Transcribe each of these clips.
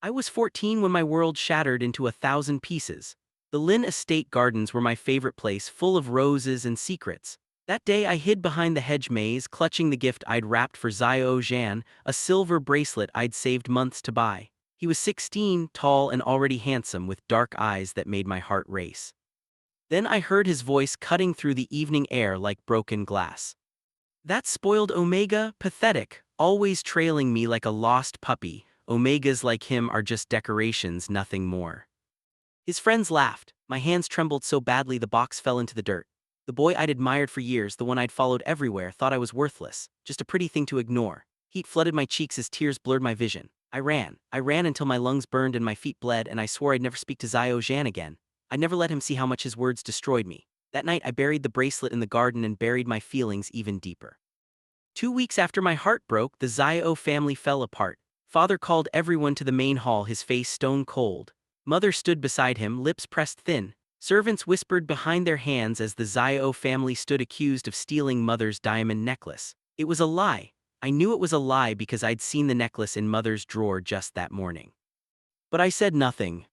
I was 14 when my world shattered into 1,000 pieces. The Lin estate gardens were my favorite place, full of roses and secrets. That day I hid behind the hedge maze, clutching the gift I'd wrapped for Xiao Zhan, a silver bracelet I'd saved months to buy. He was 16, tall and already handsome, with dark eyes that made my heart race. Then I heard his voice cutting through the evening air like broken glass. That spoiled Omega, pathetic, always trailing me like a lost puppy. Omegas like him are just decorations, nothing more. His friends laughed. My hands trembled so badly the box fell into the dirt. The boy I'd admired for years, the one I'd followed everywhere, thought I was worthless, just a pretty thing to ignore. Heat flooded my cheeks as tears blurred my vision. I ran until my lungs burned and my feet bled, and I swore I'd never speak to Xiao Zhan again. I'd never let him see how much his words destroyed me. That night I buried the bracelet in the garden and buried my feelings even deeper. 2 weeks after my heart broke, the Xiao family fell apart. Father called everyone to the main hall, his face stone cold. Mother stood beside him, lips pressed thin. Servants whispered behind their hands as the Xiao family stood accused of stealing Mother's diamond necklace. It was a lie. I knew it was a lie because I'd seen the necklace in Mother's drawer just that morning. But I said nothing.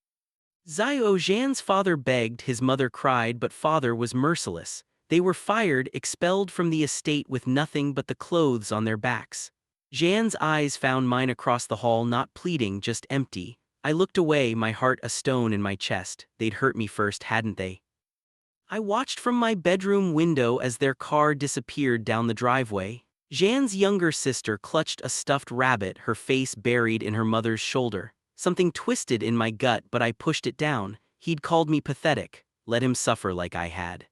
Xiao Zhan's father begged, his mother cried, but Father was merciless. They were fired, expelled from the estate with nothing but the clothes on their backs. Zhan's eyes found mine across the hall, not pleading, just empty. I looked away, my heart a stone in my chest. They'd hurt me first, hadn't they? I watched from my bedroom window as their car disappeared down the driveway. Zhan's younger sister clutched a stuffed rabbit, her face buried in her mother's shoulder. Something twisted in my gut, but I pushed it down. He'd called me pathetic. Let him suffer like I had.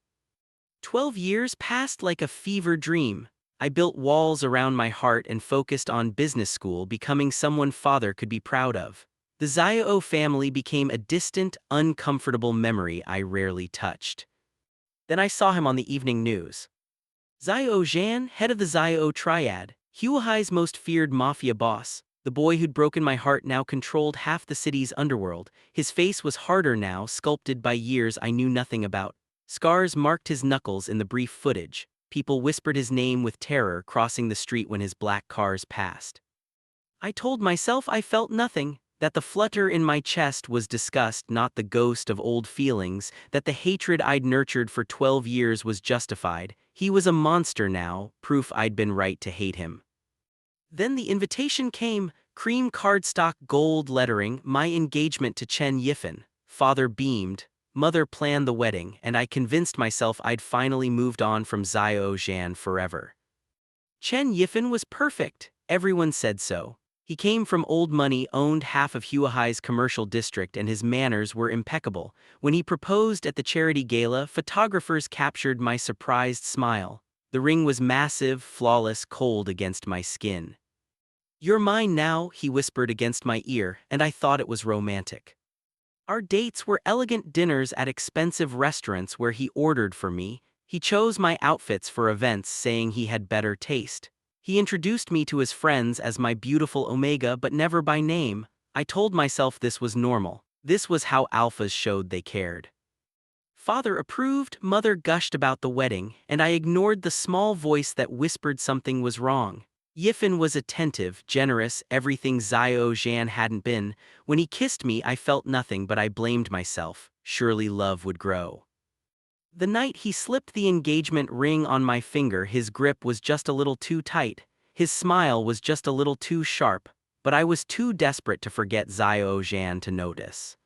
12 years passed like a fever dream. I built walls around my heart and focused on business school, becoming someone Father could be proud of. The Xiao family became a distant, uncomfortable memory I rarely touched. Then I saw him on the evening news. Xiao Zhan, head of the Xiao triad, Huahai's most feared mafia boss. The boy who'd broken my heart now controlled half the city's underworld. His face was harder now, sculpted by years I knew nothing about. Scars marked his knuckles in the brief footage. People whispered his name with terror, crossing the street when his black cars passed. I told myself I felt nothing, that the flutter in my chest was disgust, not the ghost of old feelings, that the hatred I'd nurtured for 12 years was justified. He was a monster now, proof I'd been right to hate him. Then the invitation came, cream cardstock, gold lettering, my engagement to Chen Yifan. Father beamed. Mother planned the wedding, and I convinced myself I'd finally moved on from Xiao Zhan forever. Chen Yifan was perfect. Everyone said so. He came from old money, owned half of Huahai's commercial district, and his manners were impeccable. When he proposed at the charity gala, photographers captured my surprised smile. The ring was massive, flawless, cold against my skin. "You're mine now," he whispered against my ear, and I thought it was romantic. Our dates were elegant dinners at expensive restaurants where he ordered for me. He chose my outfits for events, saying he had better taste. He introduced me to his friends as my beautiful Omega, but never by name. I told myself this was normal. This was how alphas showed they cared. Father approved, Mother gushed about the wedding, and I ignored the small voice that whispered something was wrong. Yifan was attentive, generous, everything Xiao Zhan hadn't been. When he kissed me, I felt nothing, but I blamed myself. Surely love would grow. The night he slipped the engagement ring on my finger, his grip was just a little too tight. His smile was just a little too sharp, but I was too desperate to forget Xiao Zhan to notice.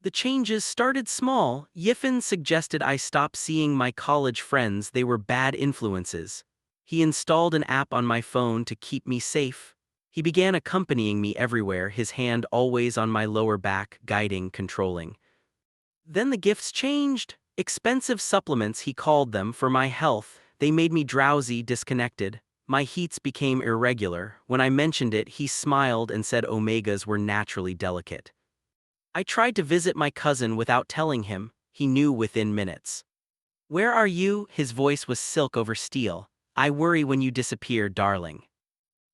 The changes started small. Yifan suggested I stop seeing my college friends, they were bad influences. He installed an app on my phone to keep me safe. He began accompanying me everywhere, his hand always on my lower back, guiding, controlling. Then the gifts changed. Expensive supplements, he called them, for my health. They made me drowsy, disconnected. My heats became irregular. When I mentioned it, he smiled and said omegas were naturally delicate. I tried to visit my cousin without telling him. He knew within minutes. "Where are you?" His voice was silk over steel. "I worry when you disappear, darling."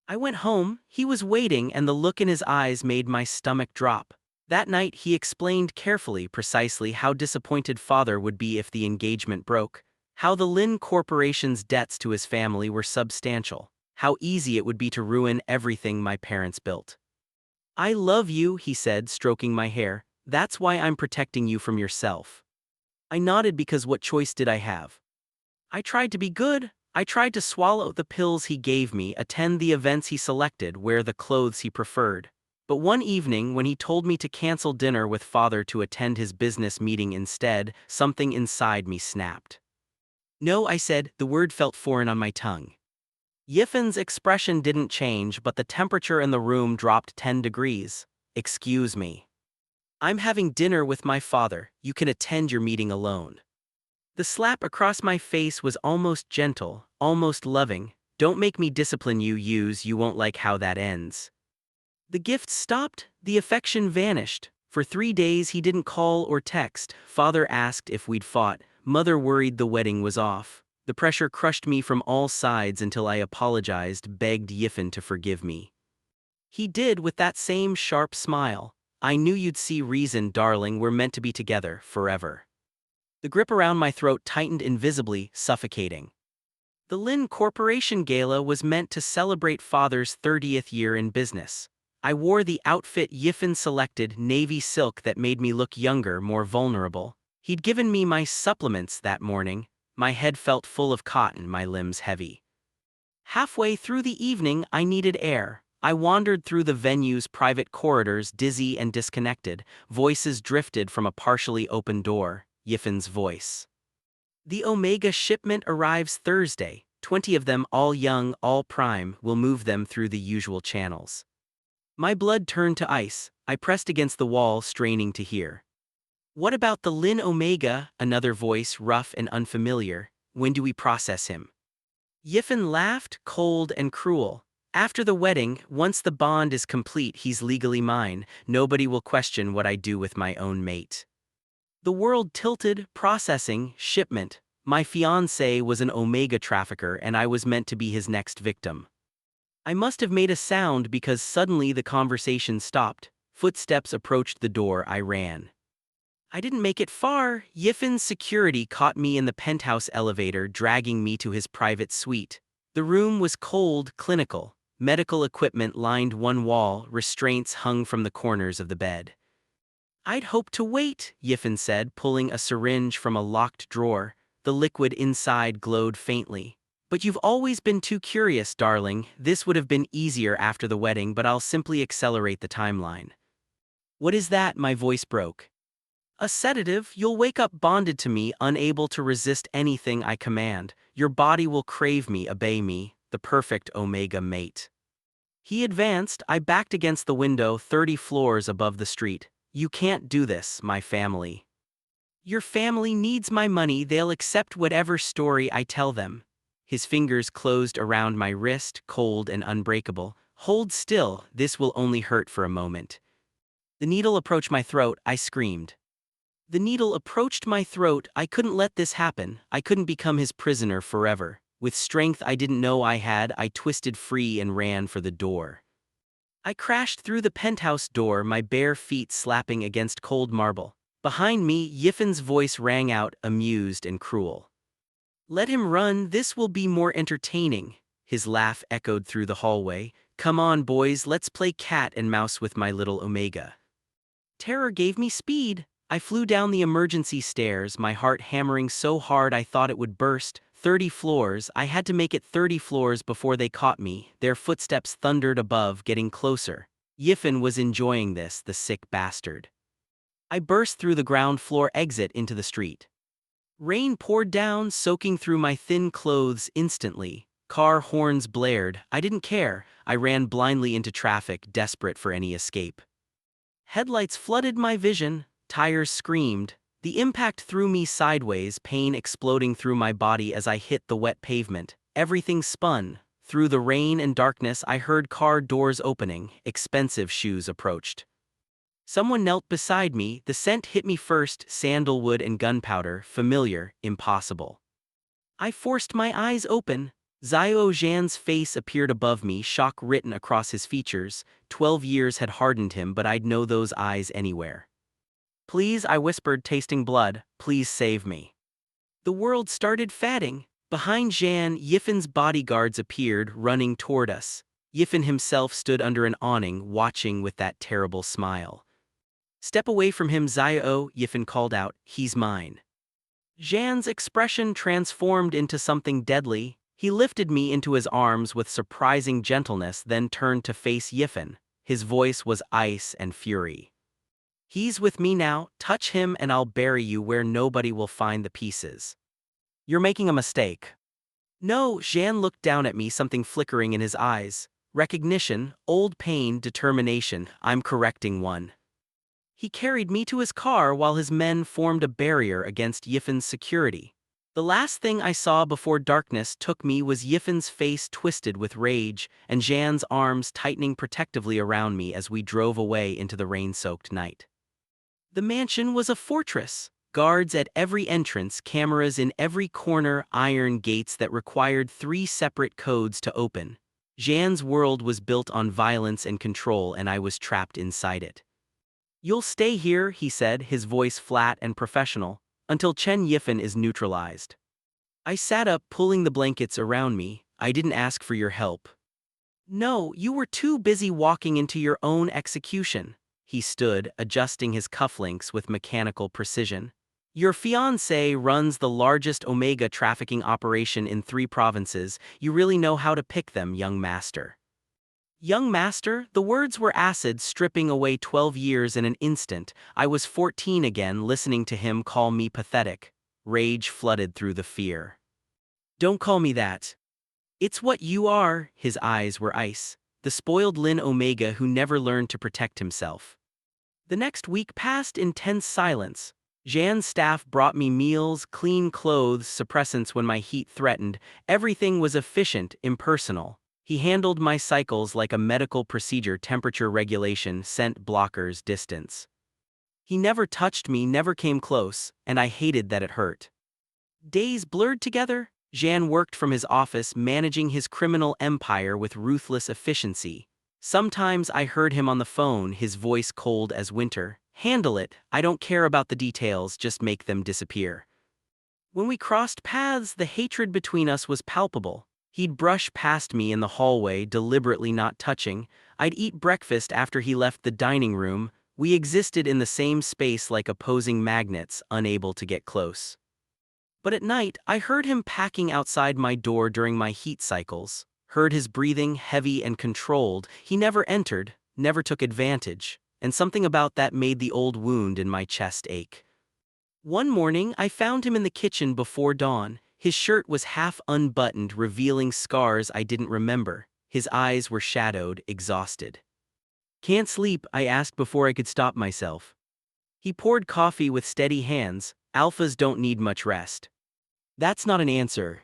I went home. He was waiting, and the look in his eyes made my stomach drop. That night he explained carefully, precisely, how disappointed Father would be if the engagement broke, how the Lin Corporation's debts to his family were substantial, how easy it would be to ruin everything my parents built. I love you, he said, stroking my hair. That's why I'm protecting you from yourself. I nodded because what choice did I have? I tried to be good. I tried to swallow the pills he gave me, attend the events he selected, wear the clothes he preferred. But one evening, when he told me to cancel dinner with father to attend his business meeting instead, something inside me snapped. No, I said, the word felt foreign on my tongue. Yifen's expression didn't change, but the temperature in the room dropped 10 degrees. Excuse me. I'm having dinner with my father. You can attend your meeting alone. The slap across my face was almost gentle, almost loving. Don't make me discipline you, Yuze, you won't like how that ends. The gift stopped, the affection vanished. For 3 days he didn't call or text. Father asked if we'd fought. Mother worried the wedding was off. The pressure crushed me from all sides until I apologized, begged Yifen to forgive me. He did with that same sharp smile. I knew you'd see reason, darling, we're meant to be together, forever. The grip around my throat tightened invisibly, suffocating. The Lin Corporation Gala was meant to celebrate father's 30th year in business. I wore the outfit Yifen selected, navy silk that made me look younger, more vulnerable. He'd given me my supplements that morning. My head felt full of cotton, my limbs heavy. Halfway through the evening, I needed air. I wandered through the venue's private corridors, dizzy and disconnected. Voices drifted from a partially open door. Yifen's voice. The Omega shipment arrives Thursday. 20 of them, all young, all prime, will move them through the usual channels. My blood turned to ice. I pressed against the wall, straining to hear. What about the Lin Omega? Another voice, rough and unfamiliar. When do we process him? Yifen laughed, cold and cruel. After the wedding, once the bond is complete, he's legally mine. Nobody will question what I do with my own mate. The world tilted, processing, shipment. My fiancé was an Omega trafficker and I was meant to be his next victim. I must have made a sound because suddenly the conversation stopped. Footsteps approached the door. I ran. I didn't make it far. Yifen's security caught me in the penthouse elevator, dragging me to his private suite. The room was cold, clinical. Medical equipment lined one wall, restraints hung from the corners of the bed. I'd hoped to wait, Yifen said, pulling a syringe from a locked drawer. The liquid inside glowed faintly. But you've always been too curious, darling. This would have been easier after the wedding, but I'll simply accelerate the timeline. What is that? My voice broke. A sedative. You'll wake up bonded to me, unable to resist anything I command. Your body will crave me, obey me, the perfect Omega mate. He advanced. I backed against the window, 30 floors above the street. You can't do this, my family. Your family needs my money. They'll accept whatever story I tell them. His fingers closed around my wrist, cold and unbreakable. Hold still, this will only hurt for a moment. The needle approached my throat. I screamed. The needle approached my throat. I couldn't let this happen. I couldn't become his prisoner forever. With strength I didn't know I had, I twisted free and ran for the door. I crashed through the penthouse door, my bare feet slapping against cold marble. Behind me, Yifen's voice rang out, amused and cruel. Let him run, this will be more entertaining. His laugh echoed through the hallway. Come on, boys, let's play cat and mouse with my little Omega. Terror gave me speed. I flew down the emergency stairs, my heart hammering so hard I thought it would burst. 30 floors, I had to make it 30 floors before they caught me. Their footsteps thundered above, getting closer. Yifen was enjoying this, the sick bastard. I burst through the ground floor exit into the street. Rain poured down, soaking through my thin clothes instantly. Car horns blared. I didn't care. I ran blindly into traffic, desperate for any escape. Headlights flooded my vision. Tires screamed. The impact threw me sideways, pain exploding through my body as I hit the wet pavement. Everything spun. Through the rain and darkness I heard car doors opening. Expensive shoes approached. Someone knelt beside me. The scent hit me first, sandalwood and gunpowder, familiar, impossible. I forced my eyes open. Xiao Zhan's face appeared above me, shock written across his features. 12 years had hardened him, but I'd know those eyes anywhere. Please, I whispered, tasting blood, please save me. The world started fatting. Behind Zhan, Yifen's bodyguards appeared, running toward us. Yifan himself stood under an awning, watching with that terrible smile. "Step away from him, Xiao," Yifan called out, "he's mine." Zhan's expression transformed into something deadly. He lifted me into his arms with surprising gentleness, then turned to face Yifan. His voice was ice and fury. "He's with me now, touch him and I'll bury you where nobody will find the pieces." "You're making a mistake." "No," Zhan looked down at me, something flickering in his eyes. "Recognition, old pain, determination, I'm correcting one." He carried me to his car while his men formed a barrier against Yifan's security. The last thing I saw before darkness took me was Yifan's face twisted with rage and Zhan's arms tightening protectively around me as we drove away into the rain-soaked night. The mansion was a fortress. Guards at every entrance, cameras in every corner, iron gates that required 3 separate codes to open. Zhan's world was built on violence and control, and I was trapped inside it. "You'll stay here," he said, his voice flat and professional, "until Chen Yifan is neutralized." I sat up, pulling the blankets around me. "I didn't ask for your help." "No, you were too busy walking into your own execution." He stood, adjusting his cufflinks with mechanical precision. "Your fiancé runs the largest Omega trafficking operation in 3 provinces. You really know how to pick them, young master." Young master, the words were acid, stripping away 12 years in an instant. I was 14 again, listening to him call me pathetic. Rage flooded through the fear. "Don't call me that. It's what you are." His eyes were ice. The spoiled Lin Omega who never learned to protect himself. The next week passed in tense silence. Zhan's staff brought me meals, clean clothes, suppressants when my heat threatened. Everything was efficient, impersonal. He handled my cycles like a medical procedure: temperature regulation, scent blockers, distance. He never touched me, never came close, and I hated that it hurt. Days blurred together. Zhan worked from his office, managing his criminal empire with ruthless efficiency. Sometimes I heard him on the phone, his voice cold as winter. "Handle it, I don't care about the details, just make them disappear." When we crossed paths, the hatred between us was palpable. He'd brush past me in the hallway, deliberately not touching. I'd eat breakfast after he left the dining room. We existed in the same space like opposing magnets, unable to get close. But at night, I heard him packing outside my door during my heat cycles. Heard his breathing, heavy and controlled. He never entered, never took advantage, and something about that made the old wound in my chest ache. One morning, I found him in the kitchen before dawn. His shirt was half unbuttoned, revealing scars I didn't remember. His eyes were shadowed, exhausted. "Can't sleep?" I asked before I could stop myself. He poured coffee with steady hands. "Alphas don't need much rest." "That's not an answer."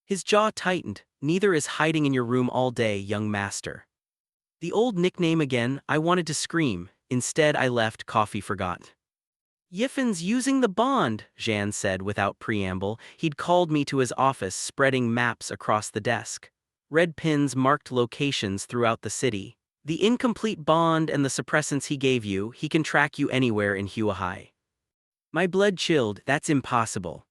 His jaw tightened. "Neither is hiding in your room all day, young master." The old nickname again. I wanted to scream. Instead, I left. Coffee forgot. "Yifan's using the bond," Zhan said without preamble. He'd called me to his office, spreading maps across the desk. Red pins marked locations throughout the city. "The incomplete bond and the suppressants he gave you, he can track you anywhere in Huahai." My blood chilled. "That's impossible."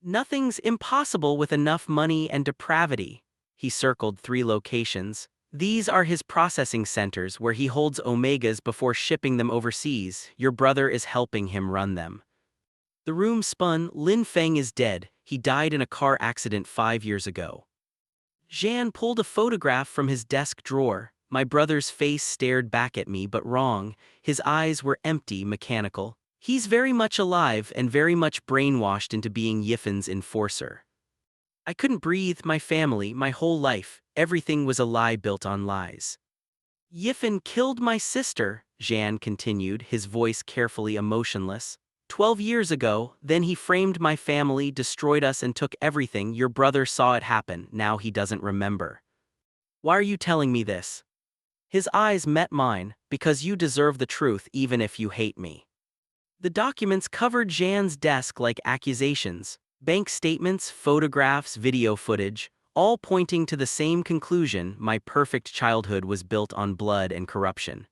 "Nothing's impossible with enough money and depravity." He circled 3 locations. "These are his processing centers where he holds Omegas before shipping them overseas. Your brother is helping him run them." The room spun. "Lin Feng is dead. He died in a car accident 5 years ago." Zhan pulled a photograph from his desk drawer. My brother's face stared back at me, but wrong. His eyes were empty, mechanical. "He's very much alive and very much brainwashed into being Yifan's enforcer." I couldn't breathe. My family, my whole life, everything was a lie built on lies. "Yifan killed my sister," Zhan continued, his voice carefully emotionless. 12 years ago, then he framed my family, destroyed us and took everything. Your brother saw it happen, now he doesn't remember." "Why are you telling me this?" His eyes met mine. "Because you deserve the truth even if you hate me." The documents covered Zhan's desk like accusations. Bank statements, photographs, video footage, all pointing to the same conclusion: my perfect childhood was built on blood and corruption.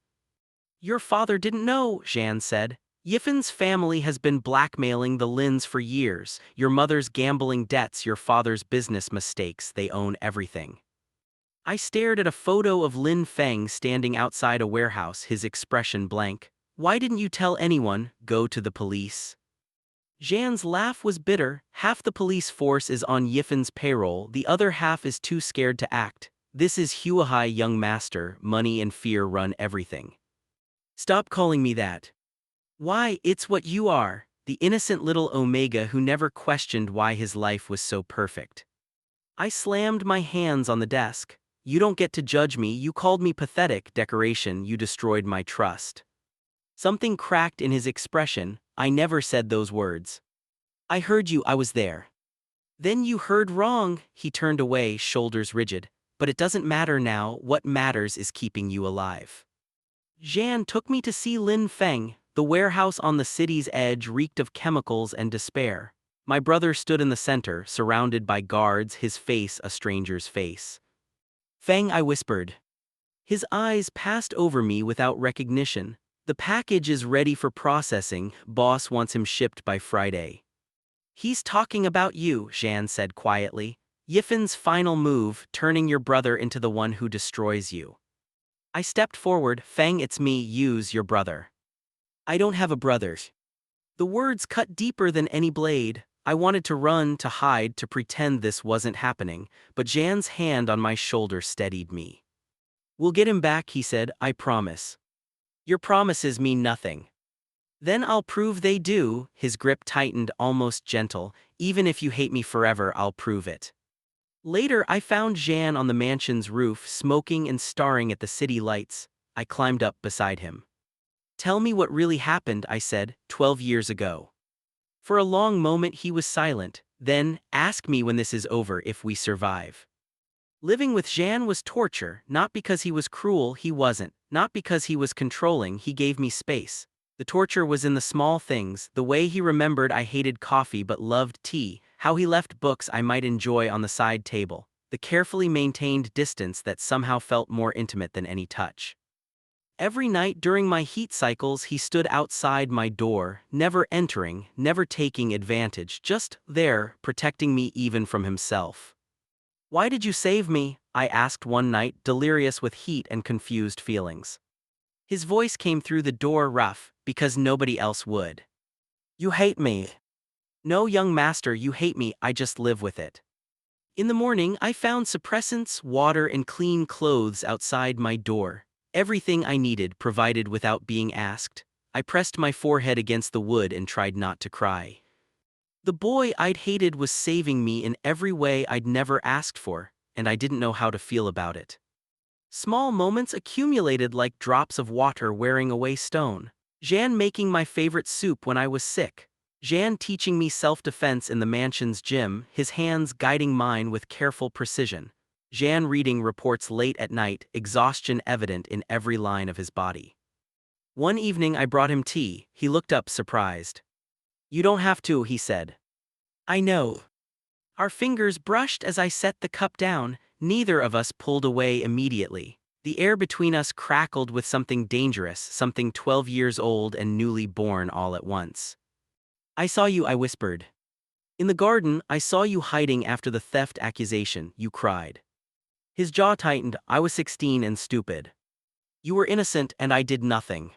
"Your father didn't know," Zhan said. "Yifan's family has been blackmailing the Lins for years. Your mother's gambling debts, your father's business mistakes, they own everything." I stared at a photo of Lin Feng standing outside a warehouse, his expression blank. Why didn't you tell anyone? Go to the police. Zhan's laugh was bitter. Half the police force is on Yifen's payroll, the other half is too scared to act. This is Huahai, young master, money and fear run everything. Stop calling me that. Why, it's what you are, the innocent little Omega who never questioned why his life was so perfect. I slammed my hands on the desk. You don't get to judge me, you called me pathetic, decoration, you destroyed my trust. Something cracked in his expression. I never said those words. I heard you, I was there. Then you heard wrong, he turned away, shoulders rigid. But it doesn't matter now, what matters is keeping you alive. Zhan took me to see Lin Feng. The warehouse on the city's edge reeked of chemicals and despair. My brother stood in the center, surrounded by guards, his face a stranger's face. Feng, I whispered. His eyes passed over me without recognition. The package is ready for processing, boss wants him shipped by Friday. He's talking about you, Zhan said quietly. Yifen's final move, turning your brother into the one who destroys you. I stepped forward. Feng, it's me, use your brother. I don't have a brother. The words cut deeper than any blade. I wanted to run, to hide, to pretend this wasn't happening, but Zhan's hand on my shoulder steadied me. We'll get him back, he said, I promise. Your promises mean nothing. Then I'll prove they do, his grip tightened, almost gentle. Even if you hate me forever, I'll prove it. Later I found Zhan on the mansion's roof, smoking and staring at the city lights. I climbed up beside him. Tell me what really happened, I said, 12 years ago. For a long moment he was silent. Then, ask me when this is over, if we survive. Living with Zhan was torture, not because he was cruel, he wasn't, not because he was controlling, he gave me space. The torture was in the small things, the way he remembered I hated coffee but loved tea, how he left books I might enjoy on the side table, the carefully maintained distance that somehow felt more intimate than any touch. Every night during my heat cycles he stood outside my door, never entering, never taking advantage, just there, protecting me even from himself. Why did you save me? I asked one night, delirious with heat and confused feelings. His voice came through the door rough, because nobody else would. You hate me. No, young master, you hate me, I just live with it. In the morning I found suppressants, water and clean clothes outside my door. Everything I needed provided without being asked. I pressed my forehead against the wood and tried not to cry. The boy I'd hated was saving me in every way I'd never asked for, and I didn't know how to feel about it. Small moments accumulated like drops of water wearing away stone. Zhan making my favorite soup when I was sick. Zhan teaching me self-defense in the mansion's gym, his hands guiding mine with careful precision. Zhan reading reports late at night, exhaustion evident in every line of his body. One evening I brought him tea, he looked up surprised. You don't have to, he said. I know. Our fingers brushed as I set the cup down, neither of us pulled away immediately. The air between us crackled with something dangerous, something 12 years old and newly born all at once. I saw you, I whispered. In the garden, I saw you hiding after the theft accusation, you cried. His jaw tightened. I was 16 and stupid. You were innocent and I did nothing.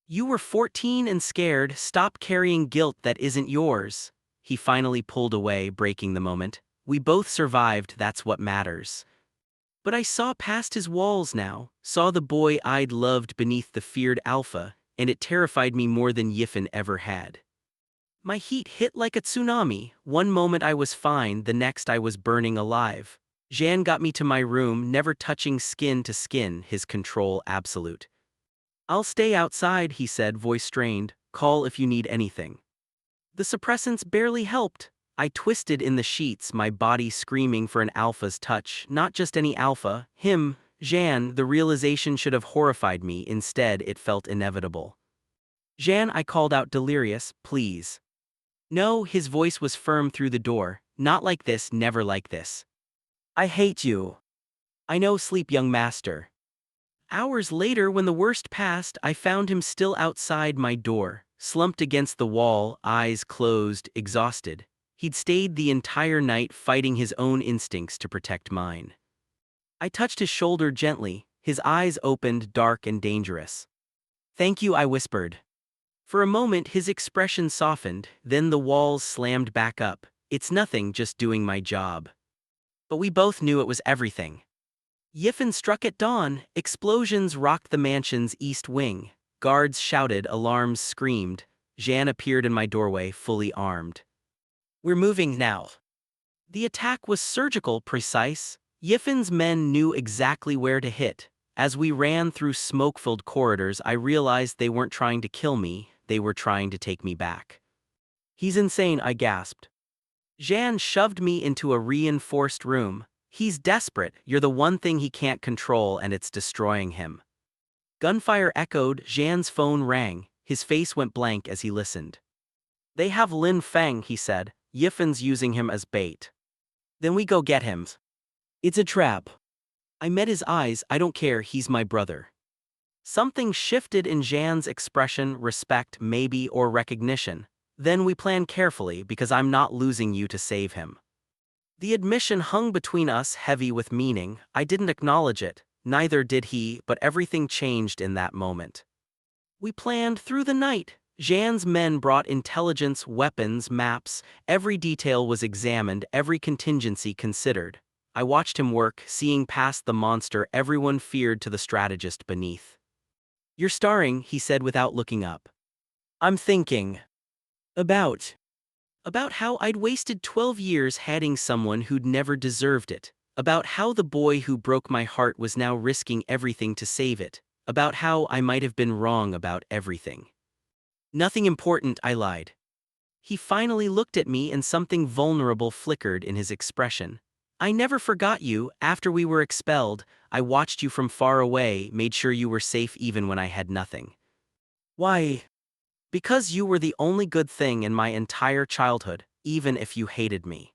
You were 14 and scared, stop carrying guilt that isn't yours. He finally pulled away, breaking the moment. We both survived, that's what matters. But I saw past his walls now, saw the boy I'd loved beneath the feared alpha, and it terrified me more than Yifen ever had. My heat hit like a tsunami. One moment I was fine, the next I was burning alive. Zhan got me to my room, never touching skin to skin, his control absolute. I'll stay outside, he said, voice strained. Call if you need anything. The suppressants barely helped. I twisted in the sheets, my body screaming for an alpha's touch, not just any alpha, him, Zhan. The realization should have horrified me, instead it felt inevitable. Zhan, I called out delirious, please. No, his voice was firm through the door, not like this, never like this. I hate you. I know, sleep, young master. Hours later, when the worst passed, I found him still outside my door, slumped against the wall, eyes closed, exhausted. He'd stayed the entire night fighting his own instincts to protect mine. I touched his shoulder gently, his eyes opened, dark and dangerous. "Thank you," I whispered. For a moment his expression softened, then the walls slammed back up. "It's nothing, just doing my job." But we both knew it was everything. Yiffin struck at dawn, explosions rocked the mansion's east wing. Guards shouted, alarms screamed. Zhan appeared in my doorway, fully armed. "We're moving now." The attack was surgical, precise. Yiffin's men knew exactly where to hit. As we ran through smoke-filled corridors, I realized they weren't trying to kill me, they were trying to take me back. "He's insane," I gasped. Zhan shoved me into a reinforced room. "He's desperate, you're the one thing he can't control and it's destroying him." Gunfire echoed, Zhan's phone rang, his face went blank as he listened. "They have Lin Feng," he said. "Yiffin's using him as bait." "Then we go get him." "It's a trap." I met his eyes. "I don't care, he's my brother." Something shifted in Zhan's expression, respect maybe or recognition. "Then we plan carefully because I'm not losing you to save him." The admission hung between us, heavy with meaning. I didn't acknowledge it, neither did he, but everything changed in that moment. We planned through the night. Zhan's men brought intelligence, weapons, maps. Every detail was examined, every contingency considered. I watched him work, seeing past the monster everyone feared to the strategist beneath. "You're starring," he said without looking up. "I'm thinking about how I'd wasted 12 years hating someone who'd never deserved it. About how the boy who broke my heart was now risking everything to save it. About how I might have been wrong about everything." "Nothing important," I lied. He finally looked at me and something vulnerable flickered in his expression. "I never forgot you. After we were expelled, I watched you from far away, made sure you were safe even when I had nothing." "Why?" "Because you were the only good thing in my entire childhood, even if you hated me."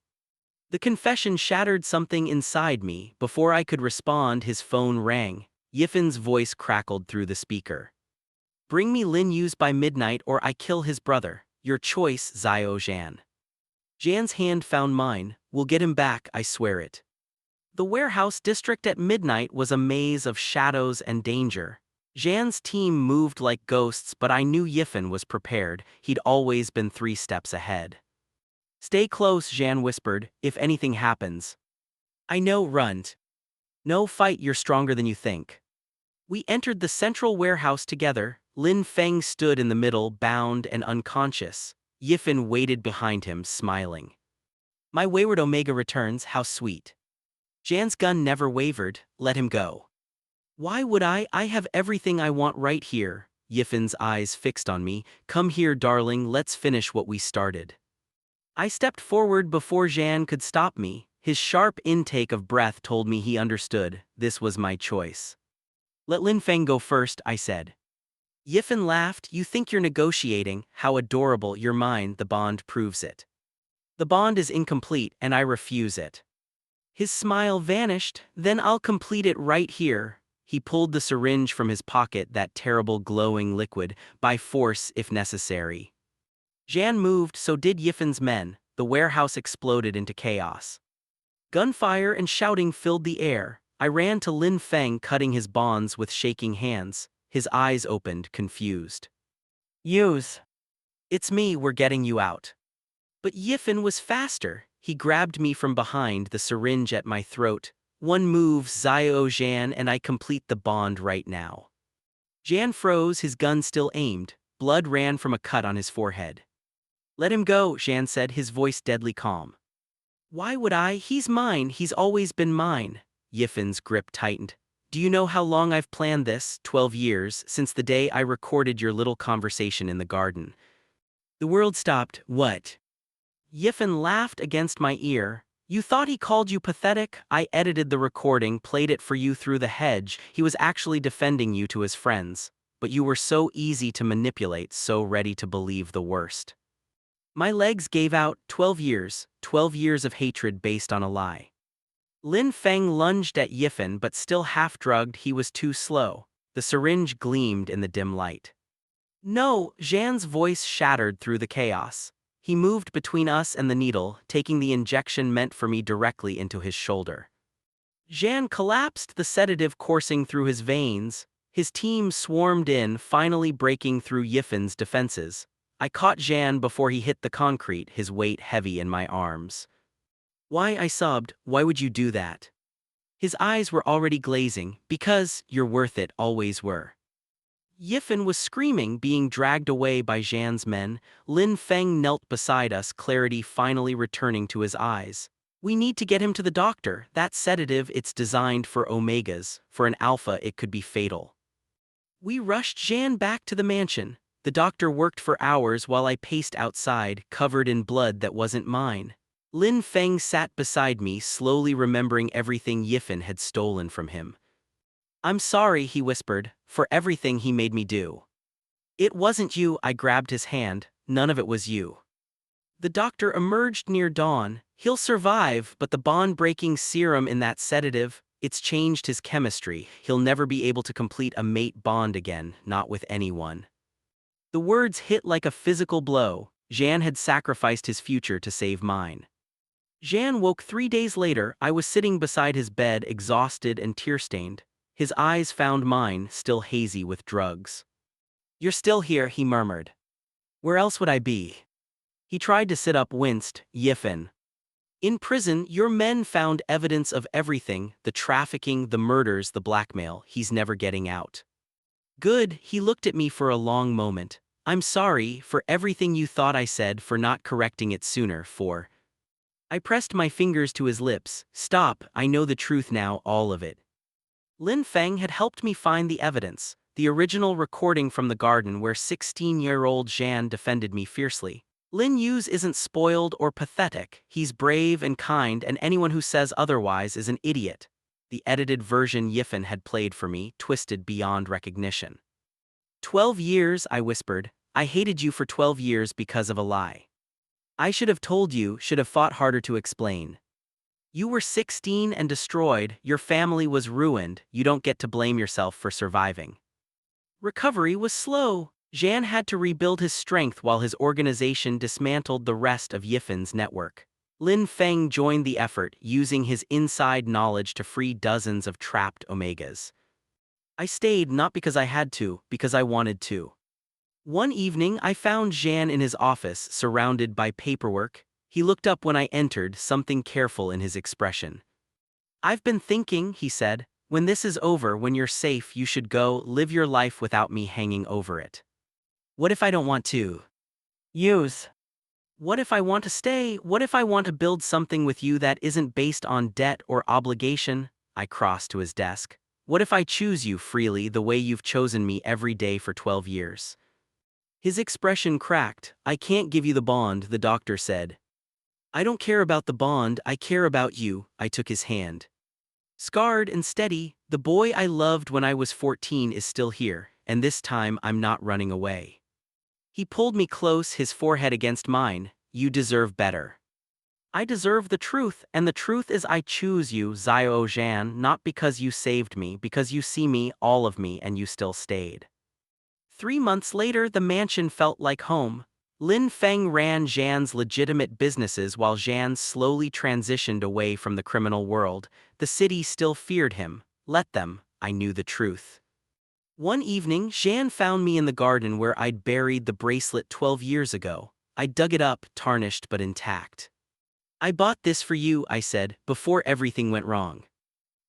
The confession shattered something inside me. Before I could respond, his phone rang. Yiffin's voice crackled through the speaker. "Bring me Lin Yuze by midnight or I kill his brother. Your choice, Xiao Zhan." Zhan's hand found mine. "We'll get him back, I swear it." The warehouse district at midnight was a maze of shadows and danger. Zhan's team moved like ghosts, but I knew Yiffin was prepared. He'd always been 3 steps ahead. "Stay close," Zhan whispered, "if anything happens." "I know, run." "No, fight, you're stronger than you think." We entered the central warehouse together. Lin Feng stood in the middle, bound and unconscious. Yiffin waited behind him, smiling. "My wayward Omega returns, how sweet." Zhan's gun never wavered. "Let him go." "Why would I? I have everything I want right here." Yiffin's eyes fixed on me. "Come here, darling, let's finish what we started." I stepped forward before Zhan could stop me. His sharp intake of breath told me he understood. This was my choice. "Let Lin Feng go first," I said. Yiffin laughed. "You think you're negotiating? How adorable, you're mine, the bond proves it." "The bond is incomplete, and I refuse it." His smile vanished. "Then I'll complete it right here." He pulled the syringe from his pocket, that terrible glowing liquid, by force if necessary. Zhan moved, so did Yiffin's men. The warehouse exploded into chaos. Gunfire and shouting filled the air. I ran to Lin Feng, cutting his bonds with shaking hands. His eyes opened, confused. "Yuze." "It's me, we're getting you out." But Yiffin was faster. He grabbed me from behind, the syringe at my throat. "One move, Xiao Zhan, and I complete the bond right now." Zhan froze, his gun still aimed. Blood ran from a cut on his forehead. "Let him go," Zhan said, his voice deadly calm. "Why would I? He's mine, he's always been mine." Yiffin's grip tightened. "Do you know how long I've planned this? 12 years, since the day I recorded your little conversation in the garden." The world stopped. "What?" Yiffin laughed against my ear. "You thought he called you pathetic? I edited the recording, played it for you through the hedge. He was actually defending you to his friends. But you were so easy to manipulate, so ready to believe the worst." My legs gave out. 12 years. 12 years of hatred based on a lie. Lin Feng lunged at Yiffin, but still half-drugged, he was too slow. The syringe gleamed in the dim light. "No!" Zhan's voice shattered through the chaos. He moved between us and the needle, taking the injection meant for me directly into his shoulder. Zhan collapsed, the sedative coursing through his veins. His team swarmed in, finally breaking through Yifen's defenses. I caught Zhan before he hit the concrete, his weight heavy in my arms. Why, I sobbed, why would you do that? His eyes were already glazing. Because you're worth it, always were. Yifen was screaming, being dragged away by Zhan's men. Lin Feng knelt beside us, clarity finally returning to his eyes. We need to get him to the doctor. That sedative, it's designed for Omegas. For an alpha, it could be fatal. We rushed Zhan back to the mansion. The doctor worked for hours while I paced outside, covered in blood that wasn't mine. Lin Feng sat beside me, slowly remembering everything Yifen had stolen from him. I'm sorry, he whispered, for everything he made me do. It wasn't you, I grabbed his hand, none of it was you. The doctor emerged near dawn. He'll survive, but the bond-breaking serum in that sedative, it's changed his chemistry. He'll never be able to complete a mate bond again, not with anyone. The words hit like a physical blow. Zhan had sacrificed his future to save mine. Zhan woke 3 days later. I was sitting beside his bed, exhausted and tear-stained. His eyes found mine, still hazy with drugs. You're still here, he murmured. Where else would I be? He tried to sit up, winced. Yifen. In prison, your men found evidence of everything, the trafficking, the murders, the blackmail. He's never getting out. Good, he looked at me for a long moment. I'm sorry for everything you thought I said, for not correcting it sooner, for... I pressed my fingers to his lips. Stop, I know the truth now, all of it. Lin Feng had helped me find the evidence, the original recording from the garden where 16-year-old Zhan defended me fiercely. Lin Yuze isn't spoiled or pathetic, he's brave and kind, and anyone who says otherwise is an idiot. The edited version Yifen had played for me, twisted beyond recognition. 12 years, I whispered. I hated you for 12 years because of a lie. I should have told you, should have fought harder to explain. You were 16 and destroyed, your family was ruined, you don't get to blame yourself for surviving. Recovery was slow. Zhan had to rebuild his strength while his organization dismantled the rest of Yifen's network. Lin Feng joined the effort, using his inside knowledge to free dozens of trapped Omegas. I stayed not because I had to, because I wanted to. One evening I found Zhan in his office, surrounded by paperwork. He looked up when I entered, something careful in his expression. I've been thinking, he said, when this is over, when you're safe, you should go live your life without me hanging over it. What if I don't want to? Use. What if I want to stay? What if I want to build something with you that isn't based on debt or obligation? I crossed to his desk. What if I choose you freely the way you've chosen me every day for 12 years? His expression cracked. I can't give you the bond, the doctor said. I don't care about the bond, I care about you. I took his hand. Scarred and steady, the boy I loved when I was 14 is still here, and this time I'm not running away. He pulled me close, his forehead against mine. You deserve better. I deserve the truth, and the truth is I choose you, Xiao Zhan, not because you saved me, because you see me, all of me, and you still stayed. 3 months later, the mansion felt like home. Lin Feng ran Zhan's legitimate businesses while Zhan slowly transitioned away from the criminal world. The city still feared him. Let them, I knew the truth. One evening, Zhan found me in the garden where I'd buried the bracelet 12 years ago. I dug it up, tarnished but intact. I bought this for you, I said, before everything went wrong.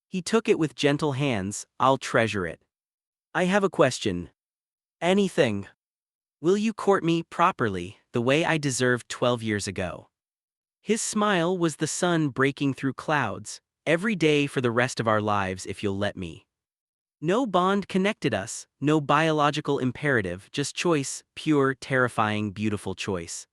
He took it with gentle hands. I'll treasure it. I have a question. Anything. Will you court me properly, the way I deserved 12 years ago? His smile was the sun breaking through clouds. Every day for the rest of our lives, if you'll let me. No bond connected us, no biological imperative, just choice, pure, terrifying, beautiful choice.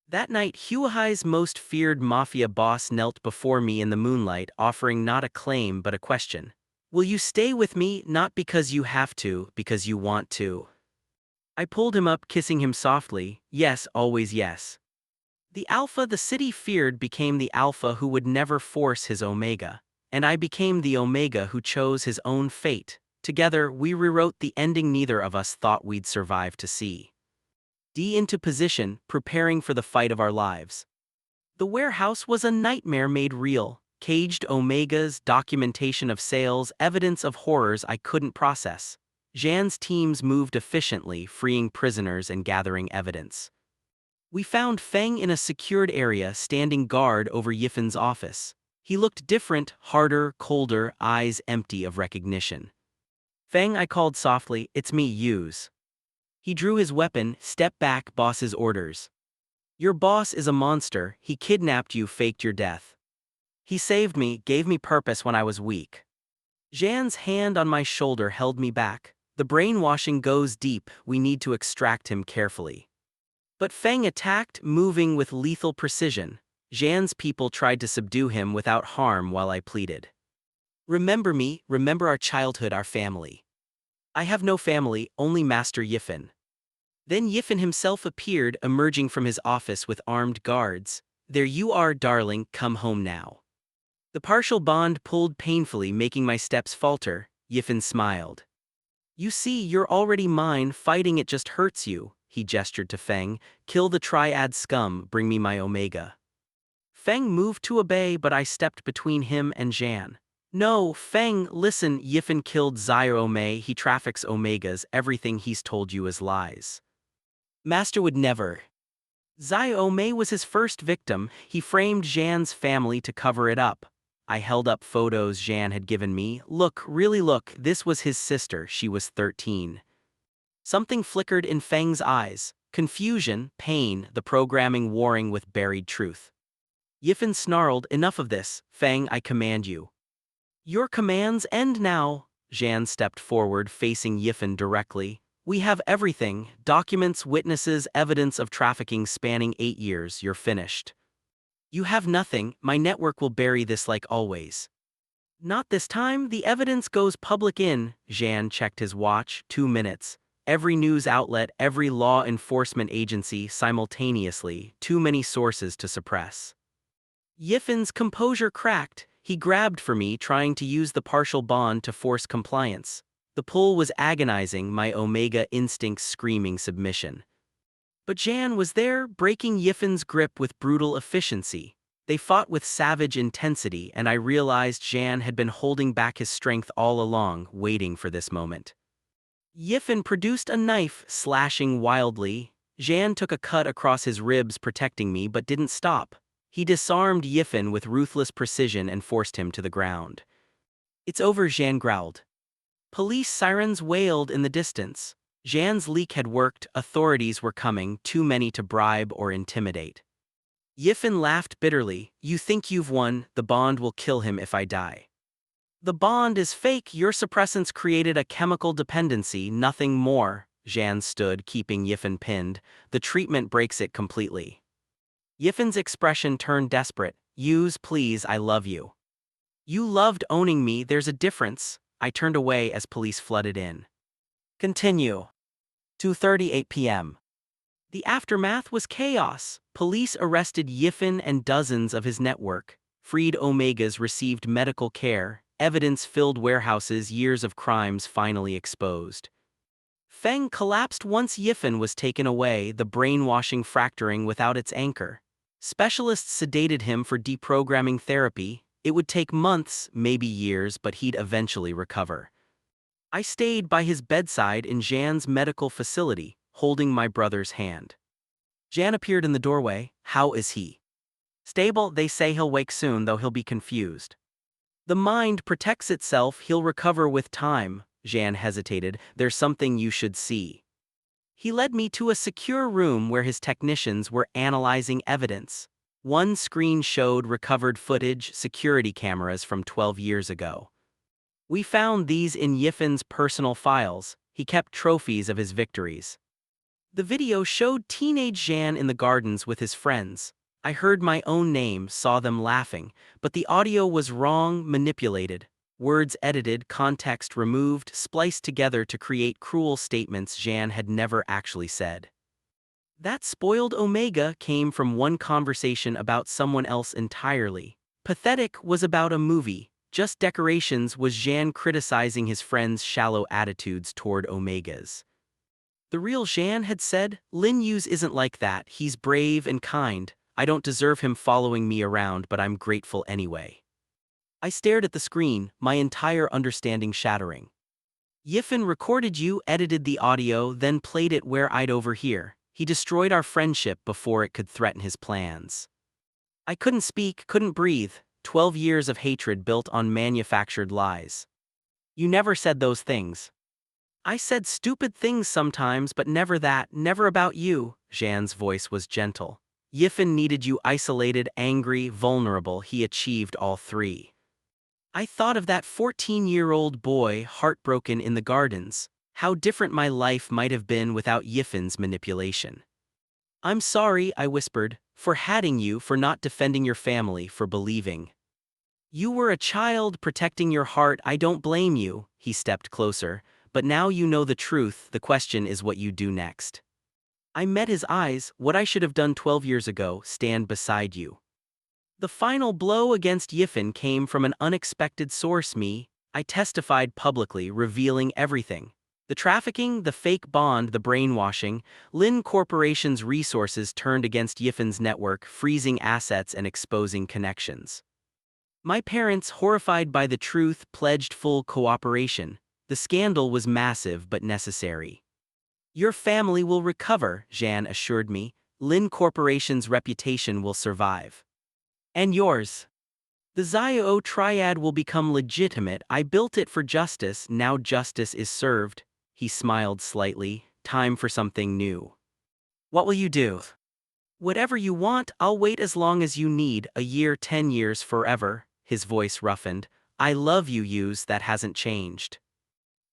That night, Huahai's most feared Mafia boss knelt before me in the moonlight, offering not a claim but a question. Will you stay with me, not because you have to, because you want to? I pulled him up, kissing him softly. Yes, always yes. The alpha the city feared became the alpha who would never force his Omega, and I became the Omega who chose his own fate. Together, we rewrote the ending neither of us thought we'd survive to see. Into position, preparing for the fight of our lives. The warehouse was a nightmare made real. caged Omegas, documentation of sales, evidence of horrors I couldn't process. Zhan's teams moved efficiently, freeing prisoners and gathering evidence. We found Feng in a secured area standing guard over Yifen's office. He looked different, harder, colder, eyes empty of recognition. "Feng," I called softly, "it's me, Yuze." He drew his weapon. "Step back, boss's orders. Your boss is a monster, he kidnapped you, faked your death. He saved me, gave me purpose when I was weak." Zhan's hand on my shoulder held me back. "The brainwashing goes deep, we need to extract him carefully." But Feng attacked, moving with lethal precision. Zhan's people tried to subdue him without harm while I pleaded. "Remember me, remember our childhood, our family." "I have no family, only Master Yifen." Then Yifen himself appeared, emerging from his office with armed guards. "There you are, darling, come home now." The partial bond pulled painfully, making my steps falter. Yifen smiled. "You see, you're already mine, fighting it just hurts you," he gestured to Feng. "Kill the triad scum, bring me my Omega." Feng moved to obey, but I stepped between him and Zhan. "No, Feng, listen, Yifen killed Xiao. He traffics Omegas, everything he's told you is lies. Master would never." Xiao was his first victim, he framed Zhan's family to cover it up. I held up photos Zhan had given me. "Look, really look, this was his sister, she was 13. Something flickered in Feng's eyes. Confusion, pain, the programming warring with buried truth. Yifen snarled, "Enough of this, Feng, I command you." "Your commands end now." Zhan stepped forward, facing Yifen directly. "We have everything, documents, witnesses, evidence of trafficking spanning 8 years, you're finished." "You have nothing, my network will bury this like always." "Not this time, the evidence goes public in." Zhan checked his watch, 2 minutes. Every news outlet, every law enforcement agency simultaneously, too many sources to suppress. Yifen's composure cracked. He grabbed for me, trying to use the partial bond to force compliance. The pull was agonizing, my Omega instincts screaming submission. But Zhan was there, breaking Yifen's grip with brutal efficiency. They fought with savage intensity, and I realized Zhan had been holding back his strength all along, waiting for this moment. Yifen produced a knife, slashing wildly. Zhan took a cut across his ribs, protecting me, but didn't stop. He disarmed Yifen with ruthless precision and forced him to the ground. "It's over," Zhan growled. Police sirens wailed in the distance. Zhan's leak had worked, authorities were coming, too many to bribe or intimidate. Yifen laughed bitterly. "You think you've won, the bond will kill him if I die." "The bond is fake, your suppressants created a chemical dependency, nothing more." Zhan stood, keeping Yifen pinned. "The treatment breaks it completely." Yifen's expression turned desperate. "Yuze, please, I love you." "You loved owning me, there's a difference." I turned away as police flooded in. Continue. 2:38 p.m. The aftermath was chaos. Police arrested Yifen and dozens of his network. Freed Omegas received medical care. Evidence filled warehouses, years of crimes finally exposed. Feng collapsed once Yifen was taken away, the brainwashing fracturing without its anchor. Specialists sedated him for deprogramming therapy. It would take months, maybe years, but he'd eventually recover. I stayed by his bedside in Zhan's medical facility, holding my brother's hand. Zhan appeared in the doorway. "How is he?" "Stable, they say he'll wake soon, though he'll be confused." "The mind protects itself, he'll recover with time." Zhan hesitated. "There's something you should see." He led me to a secure room where his technicians were analyzing evidence. One screen showed recovered footage, security cameras from 12 years ago. We found these in Yifen's personal files. He kept trophies of his victories. The video showed teenage Zhan in the gardens with his friends. I heard my own name, saw them laughing, but the audio was wrong, manipulated. Words edited, context removed, spliced together to create cruel statements Zhan had never actually said. That spoiled Omega came from one conversation about someone else entirely. Pathetic was about a movie. Just decorations was Zhan criticizing his friends' shallow attitudes toward Omegas. The real Zhan had said, "Lin Yuze isn't like that, he's brave and kind. I don't deserve him following me around, but I'm grateful anyway." I stared at the screen, my entire understanding shattering. Yifen recorded you, edited the audio, then played it where I'd overhear. He destroyed our friendship before it could threaten his plans. I couldn't speak, couldn't breathe. 12 years of hatred built on manufactured lies. You never said those things. I said stupid things sometimes, but never that, never about you. Zhan's voice was gentle. Yifen needed you isolated, angry, vulnerable. He achieved all three. I thought of that 14-year-old boy heartbroken in the gardens, how different my life might have been without Yifen's manipulation. I'm sorry, I whispered, for hatting you, for not defending your family, for believing. You were a child protecting your heart. I don't blame you. He stepped closer. But now you know the truth. The question is what you do next. I met his eyes. What I should have done 12 years ago, stand beside you. The final blow against Yifen came from an unexpected source. I testified publicly, revealing everything. The trafficking, the fake bond, the brainwashing. Lin Corporation's resources turned against Yifen's network, freezing assets and exposing connections. My parents, horrified by the truth, pledged full cooperation. The scandal was massive but necessary. Your family will recover, Zhan assured me. Lin Corporation's reputation will survive. And yours. The Xiao triad will become legitimate. I built it for justice, now justice is served. He smiled slightly. Time for something new. What will you do? Whatever you want, I'll wait as long as you need, a year, 10 years, forever. His voice roughened. I love you, Yuze, that hasn't changed.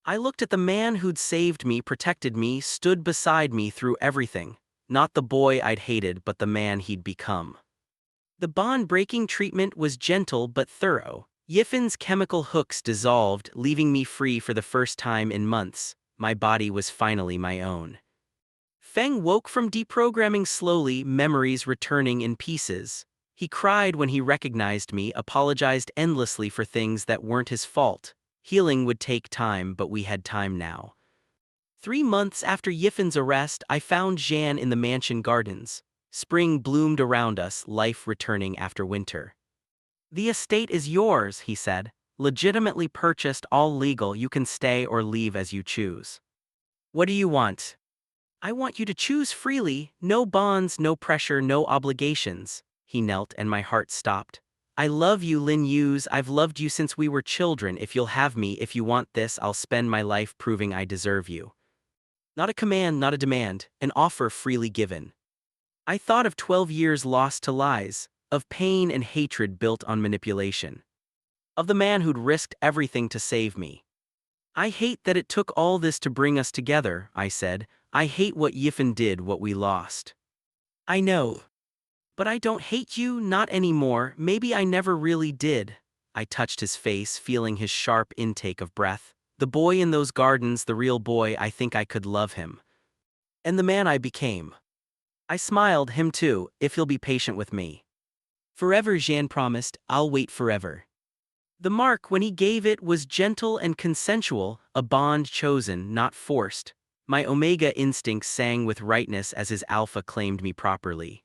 I looked at the man who'd saved me, protected me, stood beside me through everything. Not the boy I'd hated, but the man he'd become. The bond-breaking treatment was gentle but thorough. Yifen's chemical hooks dissolved, leaving me free for the first time in months. My body was finally my own. Feng woke from deprogramming slowly, memories returning in pieces. He cried when he recognized me, apologized endlessly for things that weren't his fault. Healing would take time, but we had time now. 3 months after Yifen's arrest, I found Zhan in the mansion gardens. Spring bloomed around us, life returning after winter. The estate is yours, he said. Legitimately purchased, all legal. You can stay or leave as you choose. What do you want? I want you to choose freely, no bonds, no pressure, no obligations. He knelt and my heart stopped. I love you, Lin Yuze. I've loved you since we were children. If you'll have me, if you want this, I'll spend my life proving I deserve you. Not a command, not a demand, an offer freely given. I thought of 12 years lost to lies, of pain and hatred built on manipulation. Of the man who'd risked everything to save me. I hate that it took all this to bring us together, I said. I hate what Yifen did, what we lost. I know. But I don't hate you, not anymore. Maybe I never really did. I touched his face, feeling his sharp intake of breath. The boy in those gardens, the real boy, I think I could love him. And the man I became. I smiled, him too, if he'll be patient with me. Forever, Zhan promised, I'll wait forever. The mark, when he gave it, was gentle and consensual, a bond chosen, not forced. My Omega instincts sang with rightness as his alpha claimed me properly.